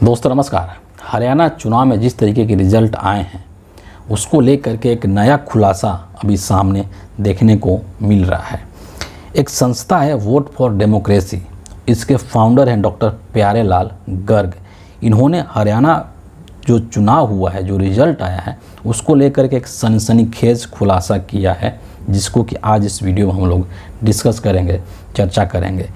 दोस्तों नमस्कार। हरियाणा चुनाव में जिस तरीके के रिजल्ट आए हैं उसको लेकर के एक नया खुलासा अभी सामने देखने को मिल रहा है। एक संस्था है वोट फॉर डेमोक्रेसी, इसके फाउंडर हैं डॉक्टर प्यारेलाल गर्ग। इन्होंने हरियाणा जो चुनाव हुआ है, जो रिजल्ट आया है, उसको लेकर के एक सनसनीखेज खुलासा किया है, जिसको कि आज इस वीडियो में हम लोग डिस्कस करेंगे, चर्चा करेंगे।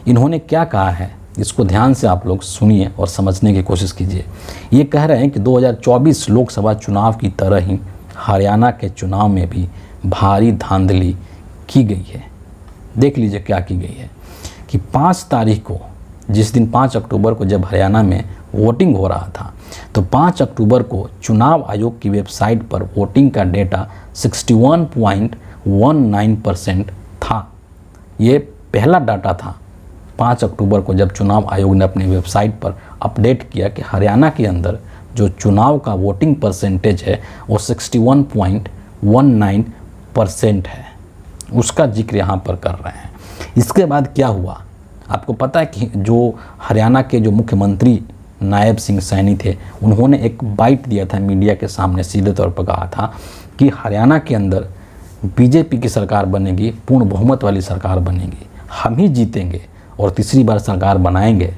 इन्होंने क्या कहा है इसको ध्यान से आप लोग सुनिए और समझने की कोशिश कीजिए। ये कह रहे हैं कि 2024 लोकसभा चुनाव की तरह ही हरियाणा के चुनाव में भी भारी धांधली की गई है। देख लीजिए क्या की गई है कि 5 तारीख को, जिस दिन 5 अक्टूबर को जब हरियाणा में वोटिंग हो रहा था, तो 5 अक्टूबर को चुनाव आयोग की वेबसाइट पर वोटिंग का डेटा 61.19% था। ये पहला डाटा था 5 अक्टूबर को, जब चुनाव आयोग ने अपनी वेबसाइट पर अपडेट किया कि हरियाणा के अंदर जो चुनाव का वोटिंग परसेंटेज है वो 61.19% है। उसका जिक्र यहाँ पर कर रहे हैं। इसके बाद क्या हुआ आपको पता है कि जो हरियाणा के जो मुख्यमंत्री नायब सिंह सैनी थे, उन्होंने एक बाइट दिया था मीडिया के सामने, सीधे तौर पर कहा था कि हरियाणा के अंदर बीजेपी की सरकार बनेगी, पूर्ण बहुमत वाली सरकार बनेगी, हम ही जीतेंगे और तीसरी बार सरकार बनाएंगे।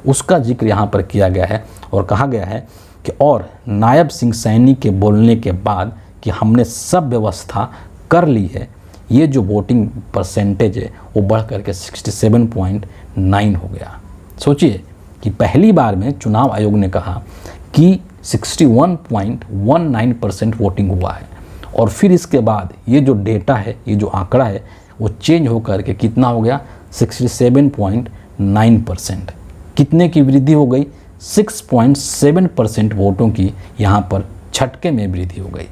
उसका जिक्र यहाँ पर किया गया है और कहा गया है कि और नायब सिंह सैनी के बोलने के बाद कि हमने सब व्यवस्था कर ली है, ये जो वोटिंग परसेंटेज है वो बढ़ करके 67.9 हो गया। सोचिए कि पहली बार में चुनाव आयोग ने कहा कि 61.19% वोटिंग हुआ है, और फिर इसके बाद ये जो डेटा है, ये जो आंकड़ा है, वो चेंज होकर के कितना हो गया 67.9%। कितने की वृद्धि हो गई? 6.7% वोटों की यहाँ पर झटके में वृद्धि हो गई।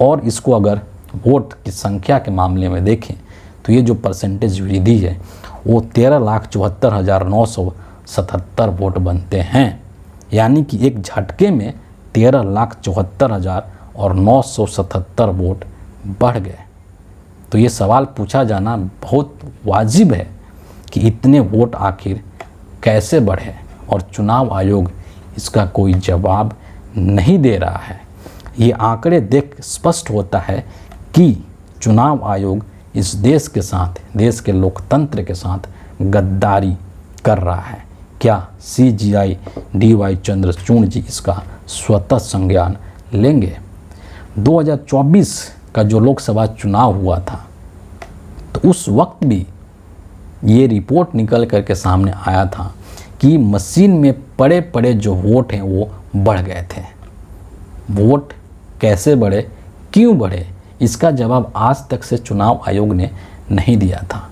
और इसको अगर वोट की संख्या के मामले में देखें तो ये जो परसेंटेज वृद्धि है वो 13,74,977 वोट बनते हैं। यानी कि एक झटके में 13,74,977 वोट बढ़ गए। तो ये सवाल पूछा जाना बहुत वाजिब है कि इतने वोट आखिर कैसे बढ़े, और चुनाव आयोग इसका कोई जवाब नहीं दे रहा है। ये आंकड़े देख स्पष्ट होता है कि चुनाव आयोग इस देश के साथ, देश के लोकतंत्र के साथ गद्दारी कर रहा है। क्या CGI DY चंद्रचूड़ जी इसका स्वतः संज्ञान लेंगे? 2024 का जो लोकसभा चुनाव हुआ था, तो उस वक्त भी ये रिपोर्ट निकल करके सामने आया था कि मशीन में पड़े पड़े जो वोट हैं वो बढ़ गए थे। वोट कैसे बढ़े, क्यों बढ़े, इसका जवाब आज तक से चुनाव आयोग ने नहीं दिया था।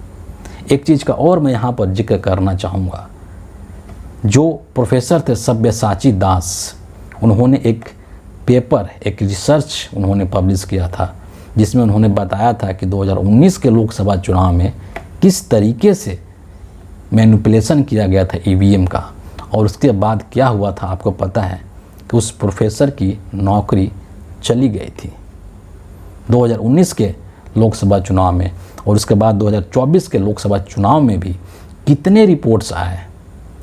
एक चीज़ का और मैं यहाँ पर जिक्र करना चाहूँगा। जो प्रोफेसर थे सब्यसाची दास, उन्होंने एक पेपर, एक रिसर्च उन्होंने पब्लिश किया था, जिसमें उन्होंने बताया था कि 2019 के लोकसभा चुनाव में किस तरीके से मैनिपुलेशन किया गया था EVM का। और उसके बाद क्या हुआ था आपको पता है कि उस प्रोफेसर की नौकरी चली गई थी 2019 के लोकसभा चुनाव में। और उसके बाद 2024 के लोकसभा चुनाव में भी कितने रिपोर्ट्स आए,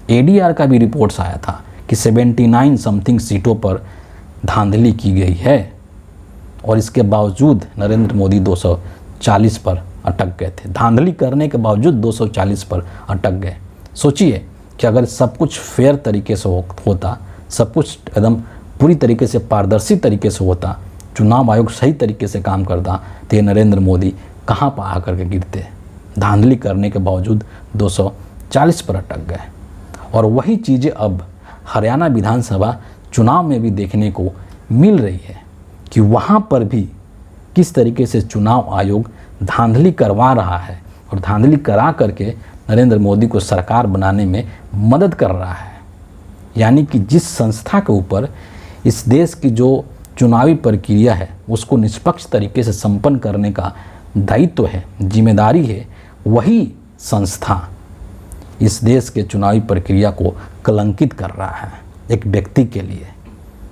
ADR का भी रिपोर्ट्स आया था कि 79 समथिंग सीटों पर धांधली की गई है, और इसके बावजूद नरेंद्र मोदी 240 पर अटक गए थे। धांधली करने के बावजूद 240 पर अटक गए। सोचिए कि अगर सब कुछ फेयर तरीके से होता, सब कुछ एकदम पूरी तरीके से पारदर्शी तरीके से होता, चुनाव आयोग सही तरीके से काम करता, तो ये नरेंद्र मोदी कहाँ पर आकर के गिरते। धांधली करने के बावजूद 240 पर अटक गए। और वही चीज़ें अब हरियाणा विधानसभा चुनाव में भी देखने को मिल रही है कि वहाँ पर भी किस तरीके से चुनाव आयोग धांधली करवा रहा है, और धांधली करा करके नरेंद्र मोदी को सरकार बनाने में मदद कर रहा है। यानी कि जिस संस्था के ऊपर इस देश की जो चुनावी प्रक्रिया है उसको निष्पक्ष तरीके से संपन्न करने का दायित्व है, जिम्मेदारी है, वही संस्था इस देश के चुनावी प्रक्रिया को कलंकित कर रहा है। एक व्यक्ति के लिए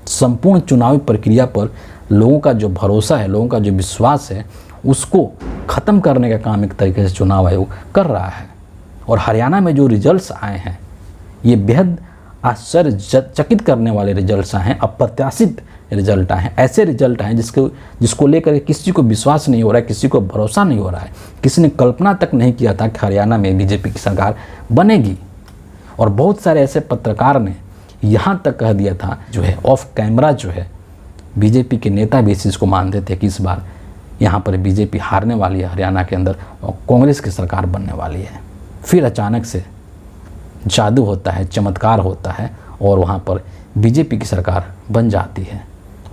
संपूर्ण चुनावी प्रक्रिया पर लोगों का जो भरोसा है, लोगों का जो विश्वास है, उसको ख़त्म करने का काम एक तरीके से चुनाव आयोग कर रहा है। और हरियाणा में जो रिजल्ट्स आए हैं ये बेहद आश्चर्यचकित करने वाले रिजल्ट आए हैं, अप्रत्याशित रिजल्ट आए हैं, ऐसे रिजल्ट आए हैं जिसको लेकर किसी को विश्वास नहीं हो रहा है, किसी को भरोसा नहीं हो रहा है। किसी ने कल्पना तक नहीं किया था कि हरियाणा में बीजेपी की सरकार बनेगी। और बहुत सारे ऐसे पत्रकार ने यहाँ तक कह दिया था, जो है ऑफ कैमरा जो है बीजेपी के नेता भी इस चीज़ को मानते थे कि इस बार यहाँ पर बीजेपी हारने वाली है हरियाणा के अंदर और कांग्रेस की सरकार बनने वाली है। फिर अचानक से जादू होता है, चमत्कार होता है और वहाँ पर बीजेपी की सरकार बन जाती है।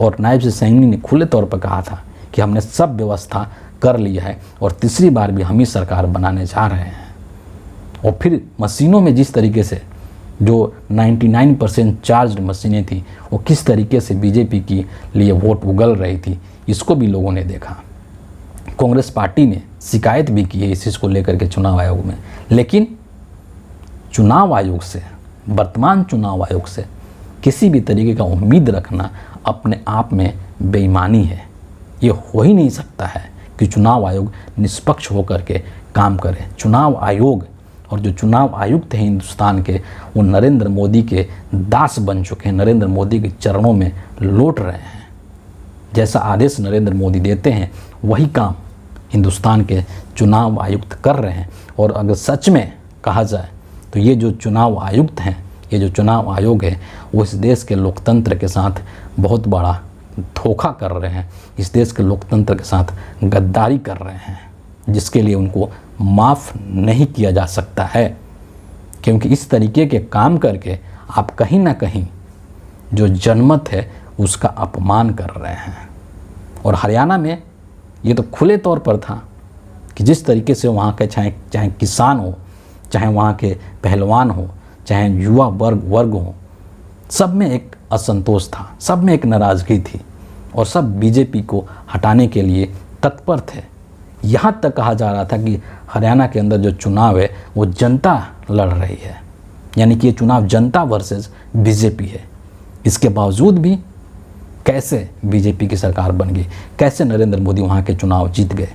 और नायब सिंह सैनी ने खुले तौर पर कहा था कि हमने सब व्यवस्था कर लिया है और तीसरी बार भी हम ही सरकार बनाने जा रहे हैं। और फिर मशीनों में जिस तरीके से जो 99% चार्ज्ड मशीनें थी वो किस तरीके से बीजेपी के लिए वोट उगल रही थी, इसको भी लोगों ने देखा। कांग्रेस पार्टी ने शिकायत भी की है इस चीज़ को लेकर के चुनाव आयोग में, लेकिन चुनाव आयोग से, वर्तमान चुनाव आयोग से किसी भी तरीके का उम्मीद रखना अपने आप में बेईमानी है। ये हो ही नहीं सकता है कि चुनाव आयोग निष्पक्ष होकर के काम करे। चुनाव आयोग और जो चुनाव आयुक्त हैं हिंदुस्तान के, वो नरेंद्र मोदी के दास बन चुके हैं, नरेंद्र मोदी के चरणों में लौट रहे हैं। जैसा आदेश नरेंद्र मोदी देते हैं वही काम हिंदुस्तान के चुनाव आयुक्त कर रहे हैं। और अगर सच में कहा जाए तो ये जो चुनाव आयुक्त हैं, ये जो चुनाव आयोग है, वो इस देश के लोकतंत्र के साथ बहुत बड़ा धोखा कर रहे हैं, इस देश के लोकतंत्र के साथ गद्दारी कर रहे हैं, जिसके लिए उनको माफ़ नहीं किया जा सकता है। क्योंकि इस तरीके के काम करके आप कहीं ना कहीं जो जनमत है उसका अपमान कर रहे हैं। और हरियाणा में ये तो खुले तौर पर था कि जिस तरीके से वहाँ के चाहे किसान हो, चाहे वहाँ के पहलवान हो, चाहे युवा वर्ग हो, सब में एक असंतोष था, सब में एक नाराज़गी थी और सब बीजेपी को हटाने के लिए तत्पर थे। यहाँ तक कहा जा रहा था कि हरियाणा के अंदर जो चुनाव है वो जनता लड़ रही है, यानी कि ये चुनाव जनता वर्सेस बीजेपी है। इसके बावजूद भी कैसे बीजेपी की सरकार बन गई, कैसे नरेंद्र मोदी वहाँ के चुनाव जीत गए,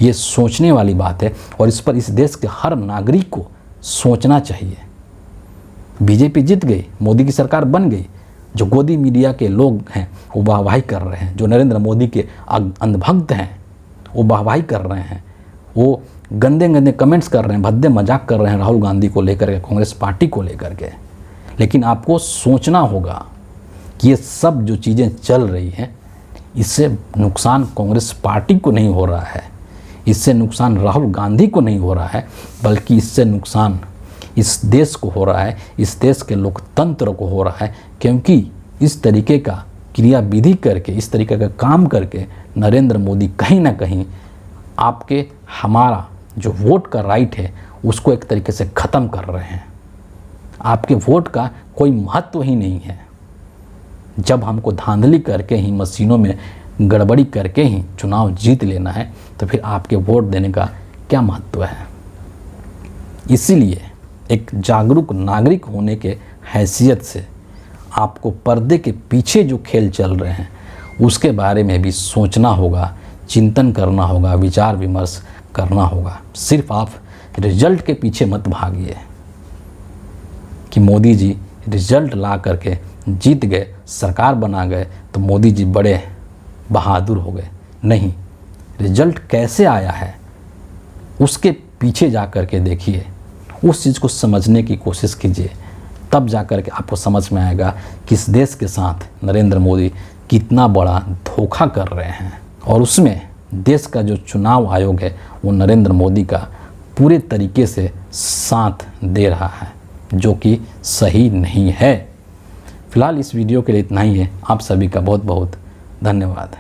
ये सोचने वाली बात है। और इस पर इस देश के हर नागरिक को सोचना चाहिए। बीजेपी जीत गई, मोदी की सरकार बन गई, जो गोदी मीडिया के लोग हैं वो वाहवाही कर रहे हैं, जो नरेंद्र मोदी के अंधभक्त हैं वो वाहवाही कर रहे हैं, वो गंदे गंदे कमेंट्स कर रहे हैं, भद्दे मजाक कर रहे हैं राहुल गांधी को लेकर के, कांग्रेस पार्टी को लेकर के। लेकिन आपको सोचना होगा कि ये सब जो चीज़ें चल रही हैं, इससे नुकसान कांग्रेस पार्टी को नहीं हो रहा है, इससे नुकसान राहुल गांधी को नहीं हो रहा है, बल्कि इससे नुकसान इस देश को हो रहा है, इस देश के लोकतंत्र को हो रहा है। क्योंकि इस तरीके का क्रियाविधि करके, इस तरीके का काम करके नरेंद्र मोदी कहीं ना कहीं आपके हमारा जो वोट का राइट है उसको एक तरीके से ख़त्म कर रहे हैं। आपके वोट का कोई महत्व ही नहीं है। जब हमको धांधली करके ही, मशीनों में गड़बड़ी करके ही चुनाव जीत लेना है, तो फिर आपके वोट देने का क्या महत्व है। इसीलिए एक जागरूक नागरिक होने के हैसियत से आपको पर्दे के पीछे जो खेल चल रहे हैं उसके बारे में भी सोचना होगा, चिंतन करना होगा, विचार विमर्श करना होगा। सिर्फ आप रिजल्ट के पीछे मत भागिए कि मोदी जी रिजल्ट ला करके जीत गए, सरकार बना गए तो मोदी जी बड़े बहादुर हो गए। नहीं, रिजल्ट कैसे आया है उसके पीछे जा कर के देखिए, उस चीज़ को समझने की कोशिश कीजिए, तब जा कर के आपको समझ में आएगा कि इस देश के साथ नरेंद्र मोदी कितना बड़ा धोखा कर रहे हैं। और उसमें देश का जो चुनाव आयोग है वो नरेंद्र मोदी का पूरे तरीके से साथ दे रहा है, जो कि सही नहीं है। फिलहाल इस वीडियो के लिए इतना ही है। आप सभी का बहुत बहुत धन्यवाद।